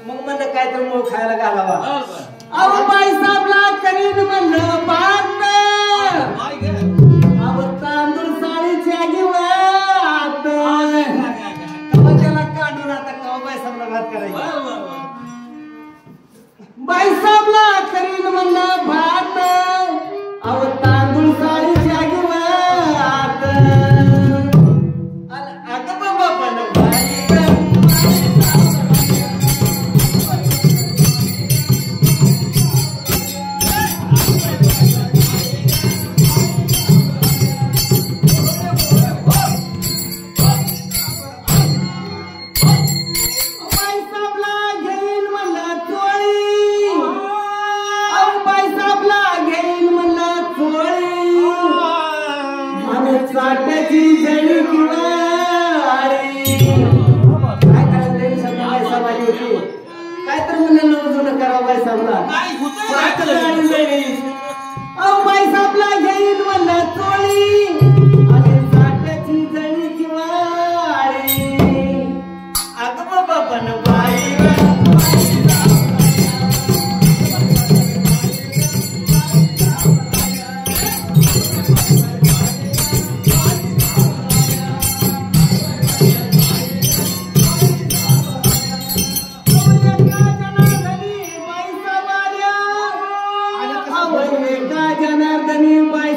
मग म्हणलं काय तर मूळ खायला घालावा. अहो बाईसाहेबला करीन म्हणलं बात अहो तांदूळ साडीच्या घेवात त्याला काढून आता कवा बाईसाहेबला भात करायचा. बाईसाहेबला करीन म्हणलं भात अहो तांदूळ साडीच्या घेवात अगं बाबा पण साठ्याची जळी किंवा काय करायचं बाईसाहेबाची होती काय तर म्हणलं नवजून करावं बाईसाहेबला अहो बाईसाहेबला घेईन म्हणलं चोळी आणि साठ्याची जळी किंवा अगं बाबा पण बाई जनार्दनी बाई